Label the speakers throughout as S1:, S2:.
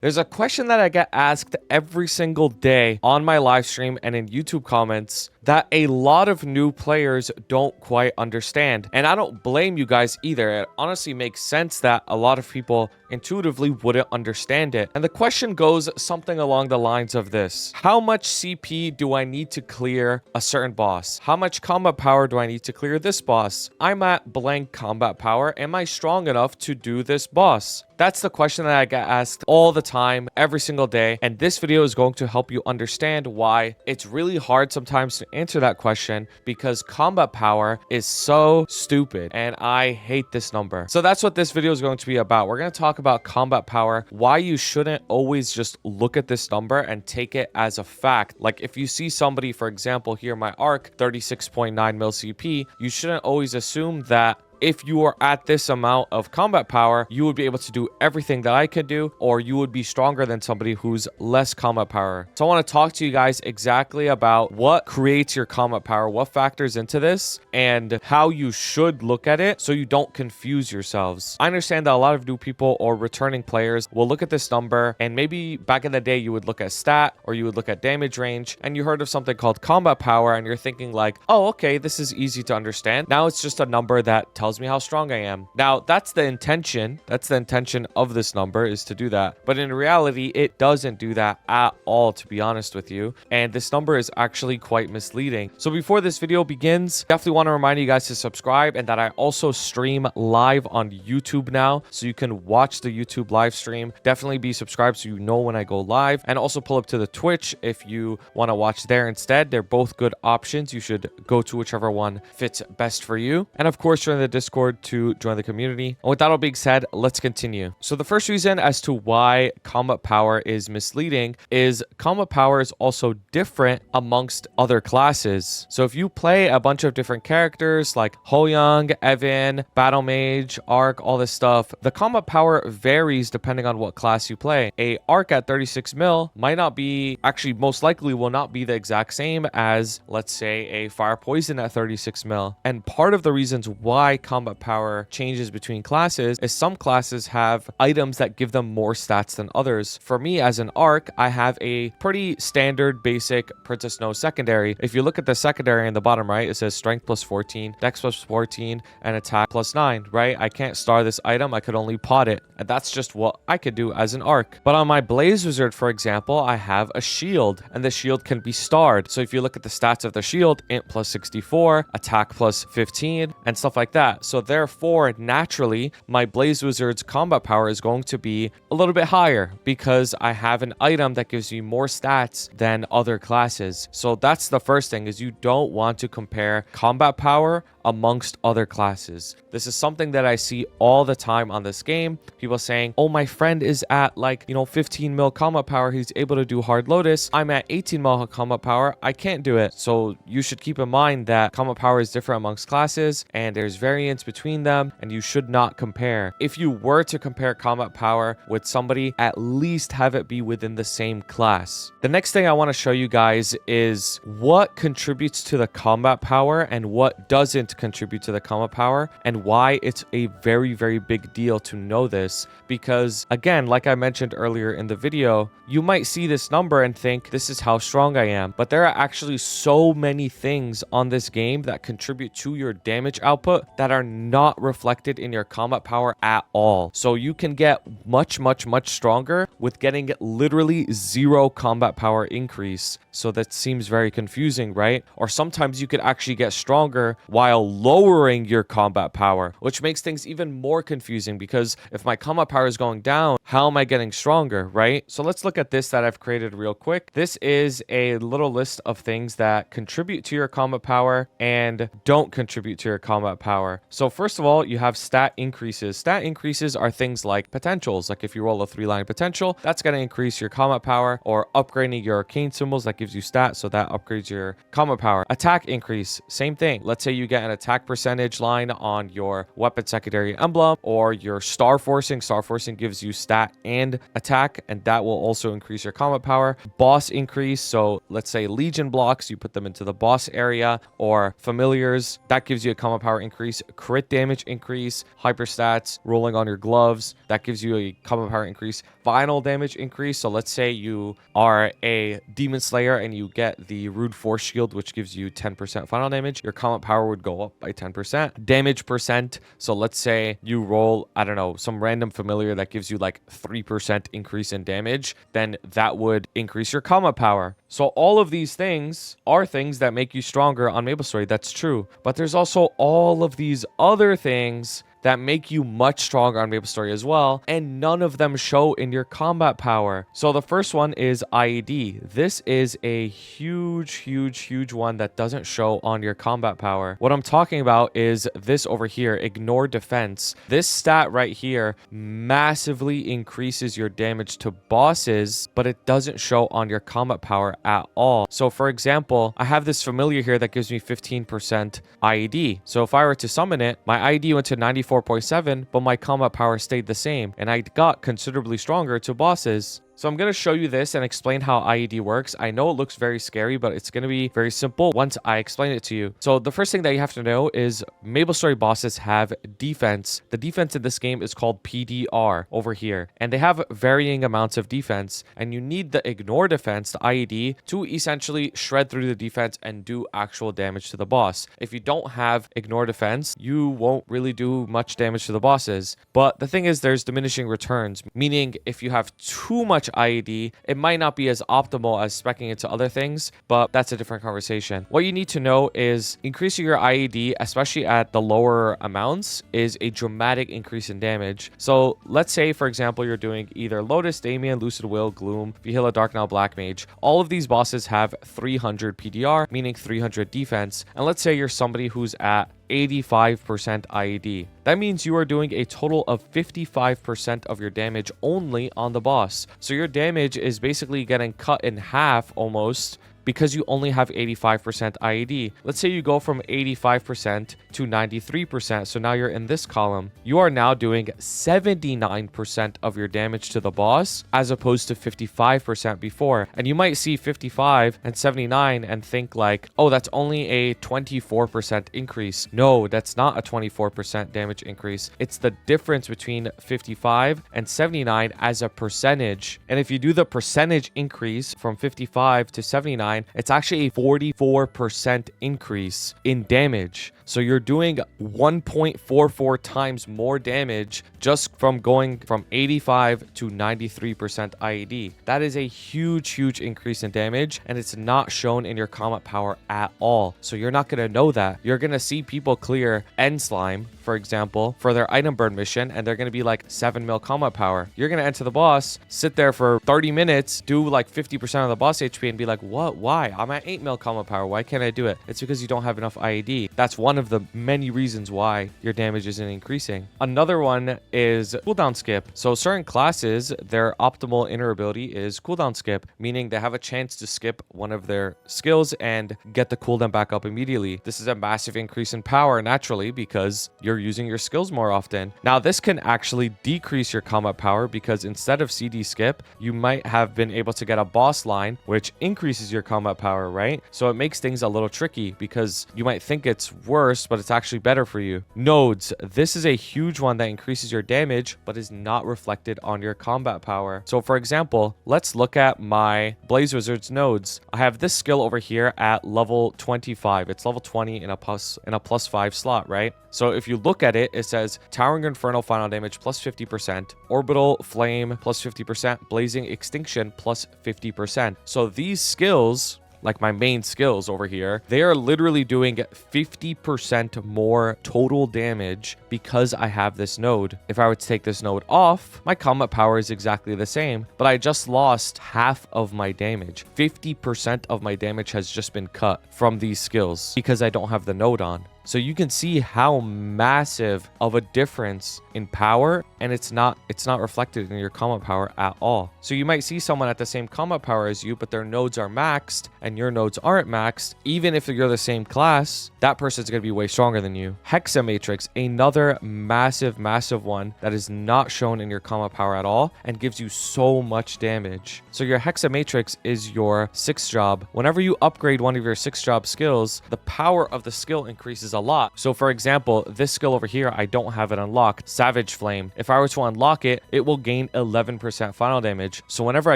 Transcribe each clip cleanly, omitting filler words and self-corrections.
S1: There's a question that I get asked every single day on my live stream and in YouTube comments that a lot of new players don't quite understand. And I don't blame you guys either. It honestly makes sense that a lot of people intuitively wouldn't understand it. And the question goes something along the lines of this. How much CP do I need to clear a certain boss? How much combat power do I need to clear this boss? I'm at blank combat power. Am I strong enough to do this boss? That's the question that I get asked all the time, every single day. And this video is going to help you understand why it's really hard sometimes to answer that question, because combat power is so stupid and I hate this number. So that's what this video is going to be about. We're going to talk about combat power, why you shouldn't always just look at this number and take it as a fact. Like if you see somebody, for example, here my arc, 36.9 mil CP, you shouldn't always assume that if you are at this amount of combat power, you would be able to do everything that I could do, or you would be stronger than somebody who's less combat power. So I want to talk to you guys exactly about what creates your combat power, what factors into this, and how you should look at it so you don't confuse yourselves. I understand that a lot of new people or returning players will look at this number, and maybe back in the day you would look at stat or you would look at damage range, and you heard of something called combat power, and you're thinking like, oh, okay, this is easy to understand. Now it's just a number that tells me how strong I am. Now that's the intention. That's the intention of this number, is to do that. But in reality, it doesn't do that at all, to be honest with you. And this number is actually quite misleading. So before this video begins, definitely want to remind you guys to subscribe, and that I also stream live on YouTube now, so you can watch the YouTube live stream. Definitely be subscribed so you know when I go live, and also pull up to the Twitch if you want to watch there instead. They're both good options. You should go to whichever one fits best for you. And of course, join the Discord to join the community. And with that all being said, let's continue. So the first reason as to why combat power is misleading is combat power is also different amongst other classes. So if you play a bunch of different characters like Ho-Young, Evan, Battle Mage, Arc, all this stuff, the combat power varies depending on what class you play. A Arc at 36 mil might not be, actually most likely will not be the exact same as, let's say, a Fire Poison at 36 mil. And part of the reasons why combat power changes between classes is some classes have items that give them more stats than others. For me as an Arc, I have a pretty standard basic Princess Snow secondary. If you look at the secondary in the bottom right, it says strength plus 14, dex plus 14, and attack plus 9, right? I can't star this item, I could only pot it. And that's just what I could do as an Arc. But on my Blaze Wizard, for example, I have a shield, and the shield can be starred. So if you look at the stats of the shield, int plus 64, attack plus 15, and stuff like that. So therefore, naturally, my Blaze Wizard's combat power is going to be a little bit higher because I have an item that gives me more stats than other classes. So that's the first thing, is you don't want to compare combat power amongst other classes. This is something that I see all the time on this game. People saying, oh, my friend is at 15 mil combat power. He's able to do Hard Lotus. I'm at 18 mil combat power. I can't do it. So you should keep in mind that combat power is different amongst classes and there's variance between them, and you should not compare. If you were to compare combat power with somebody, at least have it be within the same class. The next thing I want to show you guys is what contributes to the combat power and what doesn't contribute to the combat power, and why it's a very, very big deal to know this. Because again, like I mentioned earlier in the video, you might see this number and think this is how strong I am, but there are actually so many things on this game that contribute to your damage output that are not reflected in your combat power at all. So you can get much, much, much stronger with getting literally 0 combat power increase. So that seems very confusing, right? Or sometimes you could actually get stronger while lowering your combat power, which makes things even more confusing, because if my combat power is going down, how am I getting stronger, right? So let's look at this that I've created real quick. This is a little list of things that contribute to your combat power and don't contribute to your combat power. So first of all, you have stat increases. Stat increases are things like potentials. Like if you roll a 3-line potential, that's going to increase your combat power, or upgrading your arcane symbols, that gives you stats, so that upgrades your combat power. Attack increase, same thing. Let's say you get an attack percentage line on your weapon secondary emblem, or your star forcing. Star forcing gives you stat and attack, and that will also increase your combat power. Boss increase, so let's say legion blocks, you put them into the boss area, or familiars, that gives you a combat power increase. Crit damage increase, hyper stats, rolling on your gloves, that gives you a combat power increase. Final damage increase, so let's say you are a demon slayer and you get the rude force shield, which gives you 10% final damage, your combat power would go up by 10%. Damage percent, so let's say you roll, I don't know, some random familiar that gives you like 3% increase in damage, then that would increase your combat power. So all of these things are things that make you stronger on MapleStory. That's true. But there's also all of these other things that make you much stronger on MapleStory as well, and none of them show in your combat power. So the first one is IED. This is a huge one that doesn't show on your combat power. What I'm talking about is this over here, ignore defense. This stat right here massively increases your damage to bosses, but it doesn't show on your combat power at all. So for example, I have this familiar here that gives me 15% IED. So if I were to summon it, my IED went to 94.7, but my combat power stayed the same, and I got considerably stronger to bosses. So I'm going to show you this and explain how IED works. I know it looks very scary, but it's going to be very simple once I explain it to you. So the first thing that you have to know is MapleStory bosses have defense. The defense in this game is called PDR over here, and they have varying amounts of defense, and you need the ignore defense, the IED, to essentially shred through the defense and do actual damage to the boss. If you don't have ignore defense, you won't really do much damage to the bosses. But the thing is, there's diminishing returns, meaning if you have too much IED, it might not be as optimal as speccing into other things, but that's a different conversation. What you need to know is increasing your IED, especially at the lower amounts, is a dramatic increase in damage. So let's say, for example, you're doing either Lotus, Damien, Lucid Will, Gloom, Vihila, Dark Now, Black Mage. All of these bosses have 300 PDR, meaning 300 defense. And let's say you're somebody who's at 85% IED. That means you are doing a total of 55% of your damage only on the boss. So your damage is basically getting cut in half almost, because you only have 85% IED. Let's say you go from 85% to 93%. So now you're in this column. You are now doing 79% of your damage to the boss, as opposed to 55% before. And you might see 55 and 79 and think like, oh, that's only a 24% increase. No, that's not a 24% damage increase. It's the difference between 55 and 79 as a percentage. And if you do the percentage increase from 55 to 79, it's actually a 44% increase in damage. So you're doing 1.44 times more damage just from going from 85 to 93% IED. That is a huge increase in damage, and it's not shown in your combat power at all. So you're not going to know that. You're going to see people clear End Slime, for example, for their item burn mission, and they're going to be like 7 mil combat power. You're going to enter the boss, sit there for 30 minutes, do like 50% of the boss HP, and be like, what? Why? I'm at 8 mil combat power. Why can't I do it? It's because you don't have enough IED. That's one of the many reasons why your damage isn't increasing. Another one is cooldown skip. So certain classes, their optimal inner ability is cooldown skip, meaning they have a chance to skip one of their skills and get the cooldown back up immediately. This is a massive increase in power naturally, because you're using your skills more often. Now this can actually decrease your combat power, because instead of CD skip, you might have been able to get a boss line, which increases your combat power, right? So it makes things a little tricky, because you might think it's worse, but it's actually better for you. Nodes. This is a huge one that increases your damage, but is not reflected on your combat power. So for example, let's look at my Blaze Wizard's nodes. I have this skill over here at level 25. It's level 20 in a plus 5 slot, right? So if you look at it, it says Towering Inferno final damage plus 50%, Orbital Flame plus 50%, Blazing Extinction plus 50%. So these skills, like my main skills over here, they are literally doing 50% more total damage because I have this node. If I were to take this node off, my combat power is exactly the same, but I just lost half of my damage. 50% of my damage has just been cut from these skills because I don't have the node on. So you can see how massive of a difference in power, and it's not reflected in your combat power at all. So you might see someone at the same combat power as you, but their nodes are maxed and your nodes aren't maxed. Even if you're the same class, that person's going to be way stronger than you. Hexa Matrix, another massive one that is not shown in your combat power at all and gives you so much damage. So your Hexa Matrix is your 6th job. Whenever you upgrade one of your 6th job skills, the power of the skill increases a lot. So for example, this skill over here, I don't have it unlocked, Savage Flame. If I were to unlock it, it will gain 11% final damage. So whenever I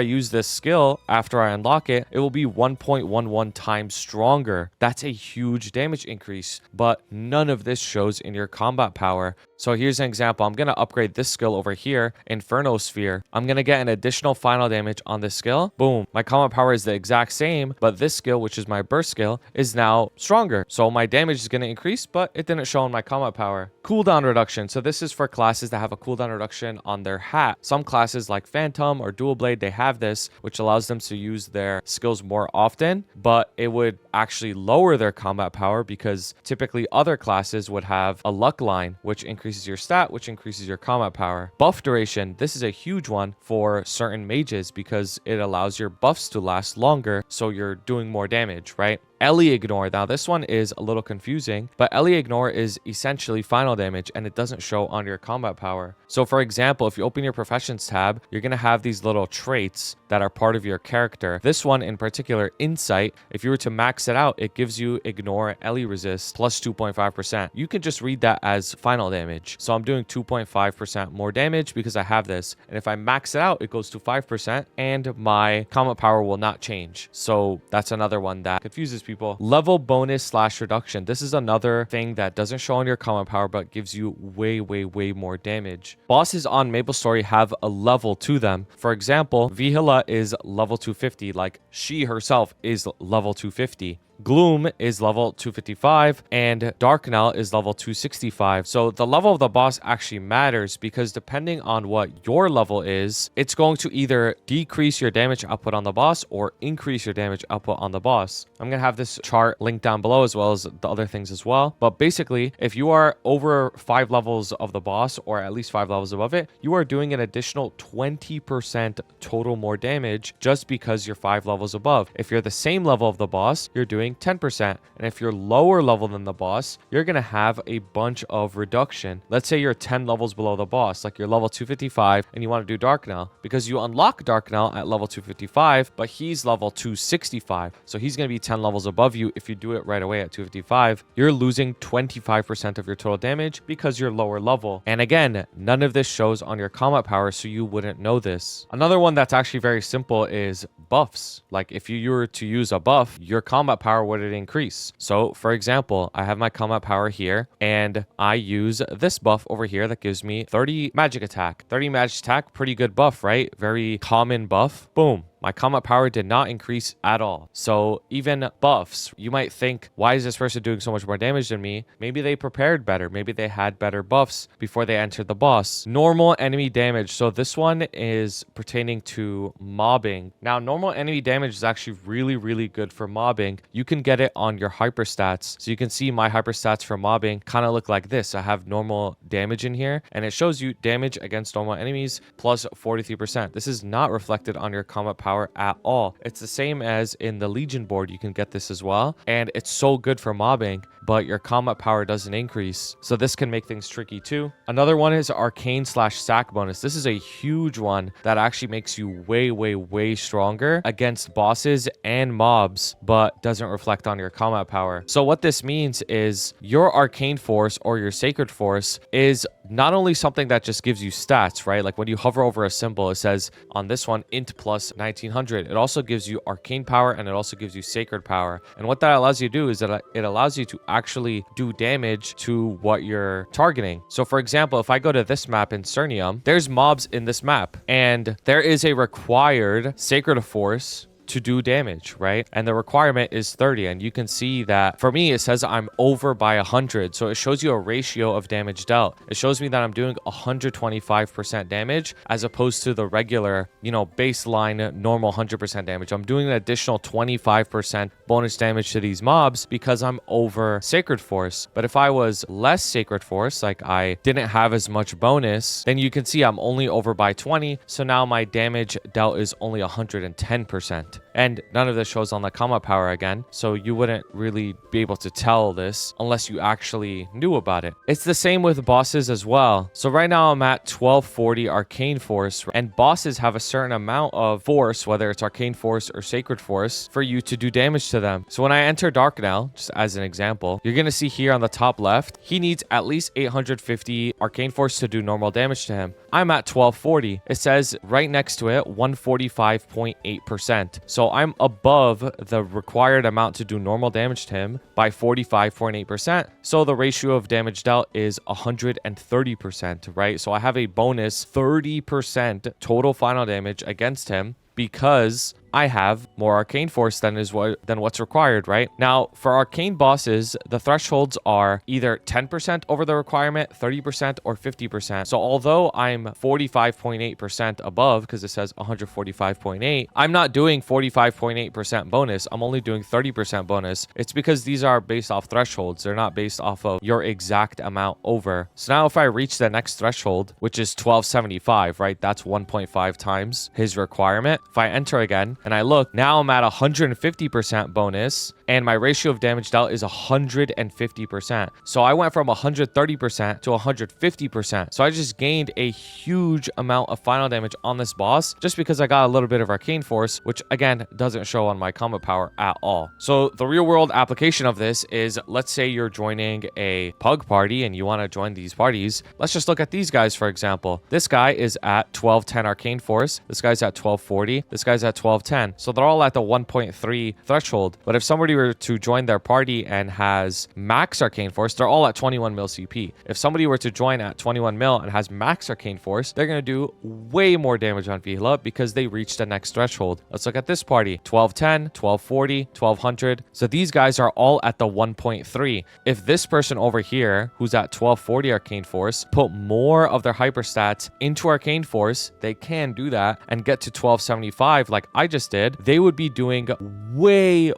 S1: use this skill after I unlock it, it will be 1.11 times stronger. That's a huge damage increase, but none of this shows in your combat power. So here's an example. I'm going to upgrade this skill over here, Inferno Sphere. I'm going to get an additional final damage on this skill. Boom. My combat power is the exact same, but this skill, which is my burst skill, is now stronger. So my damage is going to increase, but it didn't show in my combat power. Cooldown Reduction. So this is for classes that have a cooldown reduction on their hat. Some classes like Phantom or Dual Blade, they have this, which allows them to use their skills more often, but it would actually lower their combat power because typically other classes would have a luck line, which increases your stat, which increases your combat power. Buff duration. This is a huge one for certain mages because it allows your buffs to last longer, so you're doing more damage, right? Ellie Ignore. Now this one is a little confusing, but Ellie Ignore is essentially final damage and it doesn't show on your combat power. So for example, if you open your professions tab, you're going to have these little traits that are part of your character. This one in particular, Insight, if you were to max it out, it gives you Ignore Ellie Resist plus 2.5%. You can just read that as final damage. So I'm doing 2.5% more damage because I have this. And if I max it out, it goes to 5% and my combat power will not change. So that's another one that confuses people. Level bonus / reduction. This is another thing that doesn't show on your combat power but gives you way more damage. Bosses on MapleStory have a level to them. For example, Vihila is level 250, like she herself is level 250. Gloom is level 255 and Darknell is level 265. So the level of the boss actually matters because depending on what your level is, it's going to either decrease your damage output on the boss or increase your damage output on the boss. I'm going to have this chart linked down below as well as the other things as well. But basically, if you are over 5 levels of the boss or at least 5 levels above it, you are doing an additional 20% total more damage just because you're 5 levels above. If you're the same level of the boss, you're doing 10%. And if you're lower level than the boss, you're going to have a bunch of reduction. Let's say you're 10 levels below the boss, like you're level 255 and you want to do Darknell because you unlock Darknell at level 255, but he's level 265. So he's going to be 10 levels above you. If you do it right away at 255, you're losing 25% of your total damage because you're lower level. And again, none of this shows on your combat power, so you wouldn't know this. Another one that's actually very simple is buffs. Like if you were to use a buff, your combat power would it increase. So for example, I have my combat power here and I use this buff over here that gives me 30 magic attack. 30 magic attack, pretty good buff, right? Very common buff. Boom. My combat power did not increase at all. So even buffs, you might think, why is this person doing so much more damage than me? Maybe they prepared better. Maybe they had better buffs before they entered the boss. Normal enemy damage. So this one is pertaining to mobbing. Now, normal enemy damage is actually really good for mobbing. You can get it on your hyper stats. So you can see my hyper stats for mobbing kind of look like this. I have normal damage in here and it shows you damage against normal enemies plus 43%. This is not reflected on your combat power at all. It's the same as in the Legion board. You can get this as well. And it's so good for mobbing, but your combat power doesn't increase. So this can make things tricky too. Another one is Arcane / Sack bonus. This is a huge one that actually makes you way stronger against bosses and mobs, but doesn't reflect on your combat power. So what this means is your Arcane Force or your Sacred Force is not only something that just gives you stats, right? Like when you hover over a symbol, it says on this one, int plus 1900. It also gives you arcane power and it also gives you sacred power. And what that allows you to do is that it allows you to actually do damage to what you're targeting. So for example, if I go to this map in Cernium, there's mobs in this map and there is a required Sacred Force to do damage, right? And the requirement is 30. And you can see that for me, it says I'm over by 100. So it shows you a ratio of damage dealt. It shows me that I'm doing 125% damage as opposed to the regular, you know, baseline normal 100% damage. I'm doing an additional 25% bonus damage to these mobs because I'm over Sacred Force. But if I was less Sacred Force, like I didn't have as much bonus, then you can see I'm only over by 20. So now my damage dealt is only 110%. And none of this shows on the combat power again, so you wouldn't really be able to tell this unless you actually knew about it. It's the same with bosses as well. So right now I'm at 1240 Arcane Force, and bosses have a certain amount of force, whether it's Arcane Force or Sacred Force, for you to do damage to them. So when I enter Darknell, just as an example, you're going to see here on the top left, he needs at least 850 Arcane Force to do normal damage to him. I'm at 1240. It says right next to it 145.8%. So I'm above the required amount to do normal damage to him by 45.8%. So the ratio of damage dealt is 130%, right? So I have a bonus 30% total final damage against him because I have more Arcane Force than what's required, right? Now, for Arcane bosses, the thresholds are either 10% over the requirement, 30%, or 50%. So although I'm 45.8% above, because it says 145.8, I'm not doing 45.8% bonus. I'm only doing 30% bonus. It's because these are based off thresholds. They're not based off of your exact amount over. So now if I reach the next threshold, which is 1275, right? That's 1.5 times his requirement. If I enter again, and I look, now I'm at 150% bonus, and my ratio of damage dealt is 150%. So I went from 130% to 150%. So I just gained a huge amount of final damage on this boss just because I got a little bit of Arcane Force, which again doesn't show on my combat power at all. So the real world application of this is, let's say you're joining a pug party and you want to join these parties. Let's just look at these guys, for example. This guy is at 1210 Arcane Force. This guy's at 1240. This guy's at 1210. So they're all at the 1.3 threshold. But if somebody were to join their party and has max Arcane Force, they're all at 21 mil CP. If somebody were to join at 21 mil and has max Arcane Force, they're going to do way more damage on Vila because they reached the next threshold. Let's look at this party. 1210, 1240, 1200. So these guys are all at the 1.3. If this person over here, who's at 1240 Arcane Force, put more of their hyper stats into Arcane Force, they can do that and get to 1275 like I just did, they would be doing way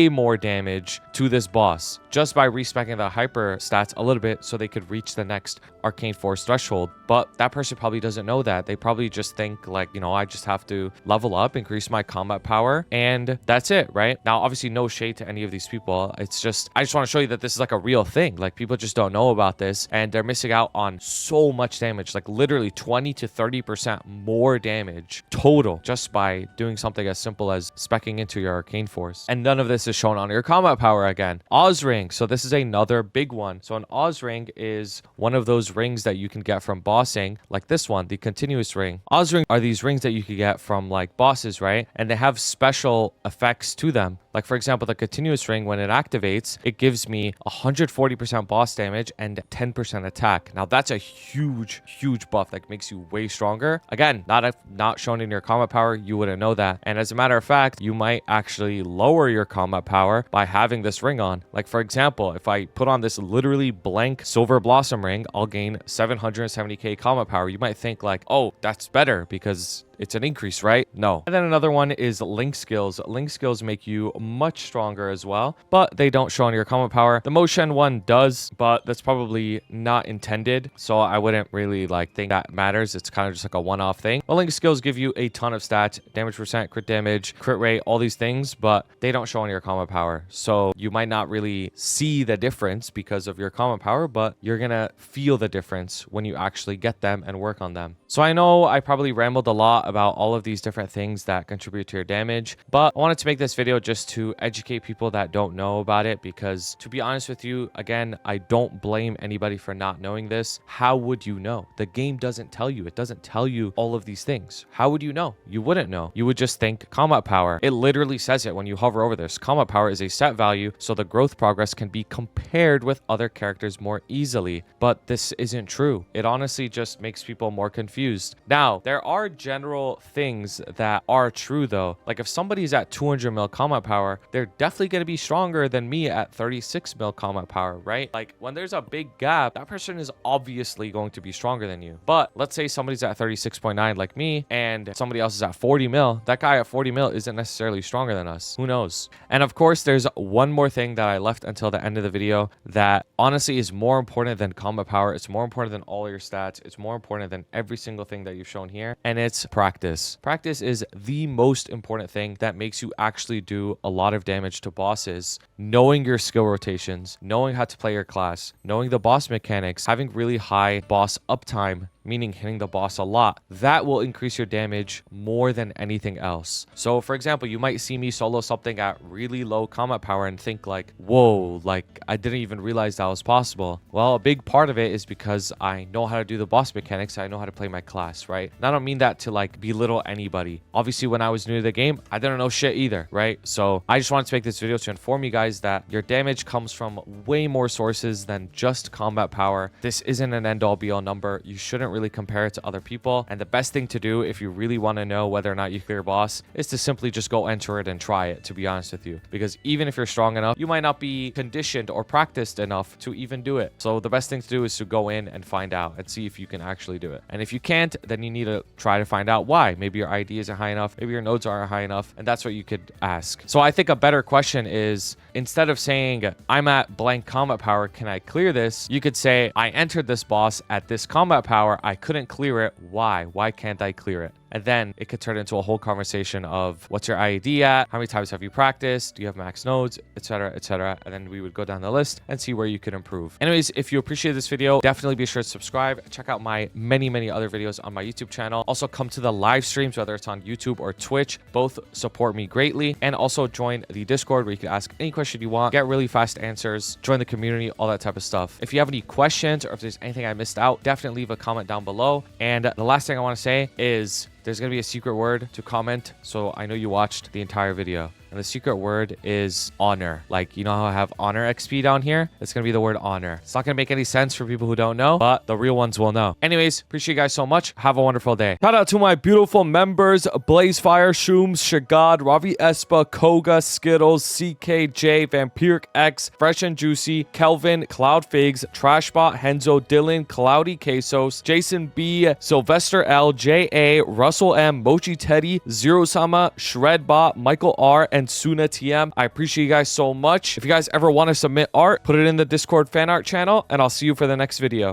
S1: more damage to this boss just by respeccing the hyper stats a little bit so they could reach the next Arcane Force threshold. But that person probably doesn't know that. They probably just think like, you know, I just have to level up, increase my combat power, and that's it, right? Now, obviously no shade to any of these people. It's just, I just want to show you that this is like a real thing. Like people just don't know about this and they're missing out on so much damage, like literally 20 to 30% more damage total just by doing something as simple as speccing into your Arcane Force. And none of this is shown on your combat power again. Oz Ring. So this is another big one. So an Oz Ring is one of those rings that you can get from bossing, like this one, the continuous ring. Oz Ring are these rings that you could get from like bosses, right? And they have special effects to them. Like for example, the continuous ring, when it activates, it gives me 140% boss damage and 10% attack. Now that's a huge buff that makes you way stronger. Again, not shown in your combat power, you wouldn't know that. And as a matter of fact, you might actually lower your combat power by having this ring on. Like for example, if I put on this literally blank Silver Blossom ring, I'll gain 770k combat power. You might think like, oh, that's better because it's an increase, right? No. And then another one is link skills. Link skills make you much stronger as well, but they don't show on your combat power. The Moshen one does, but that's probably not intended. So I wouldn't really like think that matters. It's kind of just like a one-off thing. But link skills give you a ton of stats, damage percent, crit damage, crit rate, all these things, but they don't show on your combat power. So you might not really see the difference because of your combat power, but you're gonna feel the difference when you actually get them and work on them. So I know I probably rambled a lot about all of these different things that contribute to your damage, but I wanted to make this video just to educate people that don't know about it, because to be honest with you, again, I don't blame anybody for not knowing this. How would you know? The game doesn't tell you. It doesn't tell you all of these things. How would you know? You wouldn't know. You would just think combat power. It literally says it when you hover over this. Combat power is a set value, so the growth progress can be compared with other characters more easily. But this isn't true. It honestly just makes people more confused. Now, there are general literal things that are true though. Like if somebody's at 200 mil combat power, they're definitely going to be stronger than me at 36 mil combat power, right? Like when there's a big gap, that person is obviously going to be stronger than you. But let's say somebody's at 36.9 like me and somebody else is at 40 mil. That guy at 40 mil isn't necessarily stronger than us. Who knows? And of course, there's one more thing that I left until the end of the video that honestly is more important than combat power. It's more important than all your stats. It's more important than every single thing that you've shown here. And it's practice. Practice is the most important thing that makes you actually do a lot of damage to bosses. Knowing your skill rotations, knowing how to play your class, knowing the boss mechanics, having really high boss uptime, meaning hitting the boss a lot, that will increase your damage more than anything else. So for example, you might see me solo something at really low combat power and think like, whoa, like I didn't even realize that was possible. Well, a big part of it is because I know how to do the boss mechanics. I know how to play my class, right? And I don't mean that to like belittle anybody. Obviously, when I was new to the game, I didn't know shit either, right? So I just wanted to make this video to inform you guys that your damage comes from way more sources than just combat power. This isn't an end-all be-all number. You shouldn't really compare it to other people. And the best thing to do if you really want to know whether or not you clear a boss is to simply just go enter it and try it, to be honest with you. Because even if you're strong enough, you might not be conditioned or practiced enough to even do it. So the best thing to do is to go in and find out and see if you can actually do it. And if you can't, then you need to try to find out why. Maybe your ID isn't high enough. Maybe your nodes aren't high enough. And that's what you could ask. So I think a better question is, instead of saying, I'm at blank combat power, can I clear this? You could say, I entered this boss at this combat power. I couldn't clear it. Why? Why can't I clear it? And then it could turn into a whole conversation of what's your IED at? How many times have you practiced? Do you have max nodes? Etc. etc. And then we would go down the list and see where you could improve. Anyways, if you appreciate this video, definitely be sure to subscribe. Check out my many other videos on my YouTube channel. Also come to the live streams, whether it's on YouTube or Twitch. Both support me greatly. And also join the Discord where you can ask any question you want, get really fast answers, join the community, all that type of stuff. If you have any questions or if there's anything I missed out, definitely leave a comment down below. And the last thing I want to say is there's going to be a secret word to comment, so I know you watched the entire video. And the secret word is honor. Like, you know how I have honor XP down here? It's going to be the word honor. It's not going to make any sense for people who don't know, but the real ones will know. Anyways, appreciate you guys so much. Have a wonderful day. Shout out to my beautiful members, Blazefire, Shooms, Shagad, Ravi Espa, Koga, Skittles, CKJ, Vampiric X, Fresh and Juicy, Kelvin, Cloud Figs, Trashbot, Henzo, Dylan, Cloudy Quesos, Jason B, Sylvester L, JA, Russell M, Mochi Teddy, Zero Sama, Shredbot, Michael R, and Suna TM. I appreciate you guys so much. If you guys ever want to submit art, put it in the Discord fan art channel, and I'll see you for the next video.